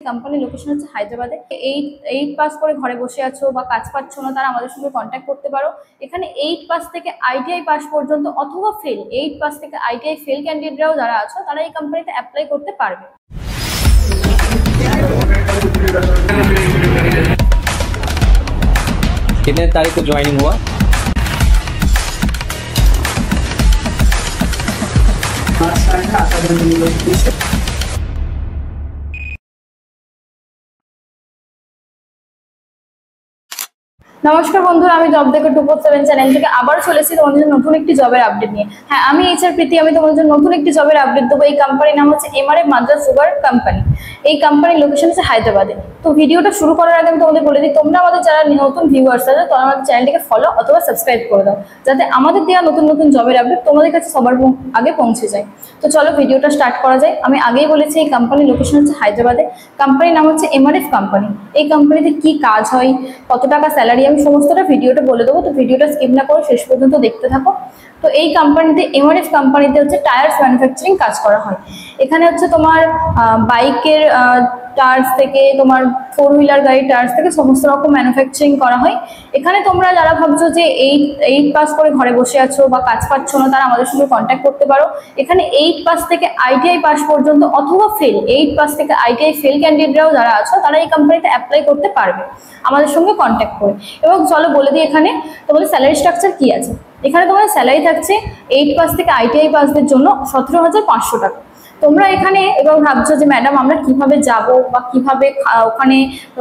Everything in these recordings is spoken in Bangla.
কোম্পানি লোকেশন হচ্ছে হায়দ্রাবাদে। এইট পাস করে ঘরে বসে আছো বা কাজ পাচ্ছ না, তারা আমাদের সঙ্গে কন্ট্যাক্ট করতে পারো। এখানে 8 পাস থেকে আইটিআই পাস পর্যন্ত অথবা ফেল, 8 পাস থেকে আইটিআই ফেল ক্যান্ডিডেটরাও যারা আছো তারা এই কোম্পানিতে অ্যাপ্লাই করতে পারবে। कितने तारीख को ज्वाइनिंग हुआ? নমস্কার বন্ধুরা, আমি জব দেখে 247 চ্যানেল থেকে আবার চলে এসেছি তোমাদের জন্য নতুন একটি জবের আপডেট নিয়ে। হ্যাঁ, আমি এইচআর প্রীতি, আমি তোমাদের জন্য নতুন একটি জবের আপডেট দেবো। এই কোম্পানির নাম হচ্ছে এমআরএফ মাদ্রাজ সুগার কোম্পানি। এই কোম্পানির লোকেশন হচ্ছে হায়দ্রাবাদে। তো ভিডিওটা শুরু করার আগে আমি তোমাদের বলে দিই, তোমরা আমাদের যারা নতুন ভিউয়ার্স আছে তারা আমাদের চ্যানেলটিকে ফলো অথবা সাবস্ক্রাইব করে দাও, যাতে আমাদের দেওয়া নতুন নতুন জবের আপডেট তোমাদের কাছে সবার আগে পৌঁছে যায়। তো চলো ভিডিওটা স্টার্ট করা যায়। আমি আগেই বলেছি এই কোম্পানির লোকেশন হচ্ছে হায়দ্রাবাদে। কোম্পানির নাম হচ্ছে এমআরএফ কোম্পানি। এই কোম্পানিতে কি কাজ হয়, কত টাকা স্যালারি, আমি সমস্তটা ভিডিওটা বলে দেবো। তো ভিডিওটা স্কিপ না করে শেষ পর্যন্ত দেখতে থাকো। তো এই কোম্পানিতে এমআরএফ কোম্পানিতে হচ্ছে টায়ার্স ম্যানুফ্যাকচারিং কাজ করা হয়। এখানে হচ্ছে তোমার বাইকের টায়ার্স থেকে তোমার 4 হুইলার গাড়ির টায়ার্স থেকে সমস্ত রকম ম্যানুফ্যাকচারিং করা হয়। এখানে তোমরা যারা ভাবছো যে এইট পাস করে ঘরে বসে আছো বা কাজ পাচ্ছ না, তারা আমাদের সঙ্গে কন্ট্যাক্ট করতে পারো। এখানে 8 পাস থেকে আইটিআই পাস পর্যন্ত অথবা ফেল, 8 পাস থেকে আইটিআই ফেল ক্যান্ডিডেটরাও যারা আছো তারা এই কোম্পানিতে অ্যাপ্লাই করতে পারবে আমাদের সঙ্গে কন্ট্যাক্ট করে। এবং চলো বলে দিই এখানে তোমাদের স্যালারি স্ট্রাকচার কি আছে। এখানে তোমাদের স্যালারি থাকছে 8 পাস থেকে আইটিআই পাসদের জন্য 17,500 টাকা। তোমরা এখানে এবার ভাবছো যে ম্যাডাম আমরা কিভাবে যাব বা কিভাবে ওখানে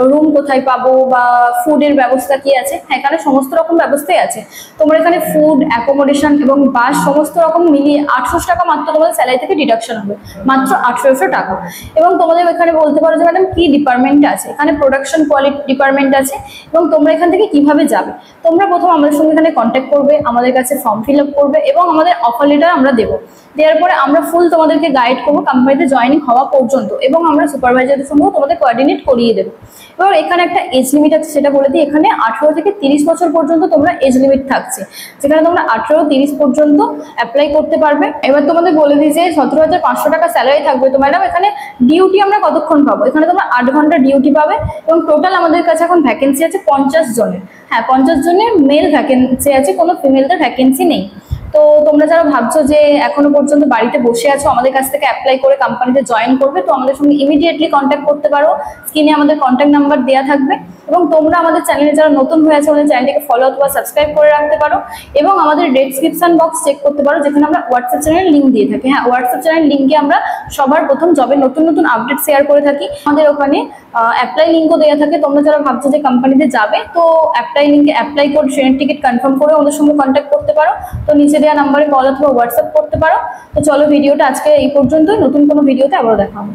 রুম কোথায় পাবো বা ফুডের ব্যবস্থা কি আছে। হ্যাঁ, এখানে সমস্ত রকম ব্যবস্থাই আছে। তোমরা এখানে ফুড, অ্যাকোমোডেশন এবং বাস সমস্ত রকম মিলিয়ে 800 টাকা মাত্র তোমাদের স্যালারি থেকে ডিডাকশন হবে, মাত্র 800 টাকা। এবং তোমাদের এখানে বলতে পারো যে ম্যাডাম কি ডিপার্টমেন্ট আছে। এখানে প্রোডাকশন কোয়ালিটি ডিপার্টমেন্ট আছে। এবং তোমরা এখান থেকে কিভাবে যাবে, তোমরা প্রথম আমাদের সঙ্গে এখানে কন্ট্যাক্ট করবে, আমাদের কাছে ফর্ম ফিল আপ করবে এবং আমাদের অফার লেটার আমরা দেবো। দেওয়ার পরে আমরা ফুল তোমাদেরকে গাইড করবো কোম্পানিতে জয়েনিং হওয়া পর্যন্ত, এবং আমরা সুপারভাইজারের সঙ্গেও তোমাদের কোঅর্ডিনেট করিয়ে দেবো। এবার এখানে একটা এজ লিমিট আছে, সেটা বলে দিই। এখানে 18 থেকে 30 বছর পর্যন্ত তোমরা এজ লিমিট থাকছে, যেখানে তোমরা 18-30 পর্যন্ত অ্যাপ্লাই করতে পারবে। এবার তোমাদের বলে দিই যে 17,500 টাকা স্যালারি থাকবে। তো ম্যাডাম এখানে ডিউটি আমরা কতক্ষণ পাবো, এখানে তোমরা 8 ঘন্টা ডিউটি পাবে। এবং টোটাল আমাদের কাছে এখন ভ্যাকেন্সি আছে 50 জনের। হ্যাঁ, 50 জনের মেল ভ্যাকেন্সি আছে, কোনো ফিমেলদের ভ্যাকেন্সি নেই। তো তোমরা যারা ভাবছো যে এখনো পর্যন্ত বাড়িতে বসে আছো, আমাদের কাছ থেকে অ্যাপ্লাই করে কোম্পানিতে জয়েন করবে, তো আমাদের সঙ্গে ইমিডিয়েটলি কন্ট্যাক্ট করতে পারো। স্ক্রিনে আমাদের কন্ট্যাক্ট নাম্বার দেওয়া থাকবে। এবং তোমরা আমাদের চ্যানেলে যারা নতুন হয়ে আছে আমাদের চ্যানেলটিকে ফলো অথবা সাবস্ক্রাইব করে রাখতে পারো। এবং আমাদের ডেসক্রিপশন বক্স চেক করতে পারো, যেখানে আমরা হোয়াটসঅ্যাপ চ্যানেলের লিঙ্ক দিয়ে থাকি। হ্যাঁ, হোয়াটসঅ্যাপ চ্যানেল লিঙ্কে আমরা সবার প্রথম জবের নতুন নতুন আপডেট শেয়ার করে থাকি। আমাদের ওখানে অ্যাপ্লাই লিঙ্কও দেওয়া থাকে। তোমরা যারা ভাবছো যে কোম্পানিতে যাবে, তো অ্যাপ্লাই লিঙ্কে অ্যাপ্লাই করে ট্রেনের টিকিট কনফার্ম করে আমাদের সঙ্গে কন্ট্যাক্ট করতে পারো। তো নিচে দেওয়া নাম্বারে কল অথবা হোয়াটসঅ্যাপ করতে পারো। তো চলো ভিডিওটা আজকে এই পর্যন্তই, নতুন কোনো ভিডিওতে আবার দেখা হবে।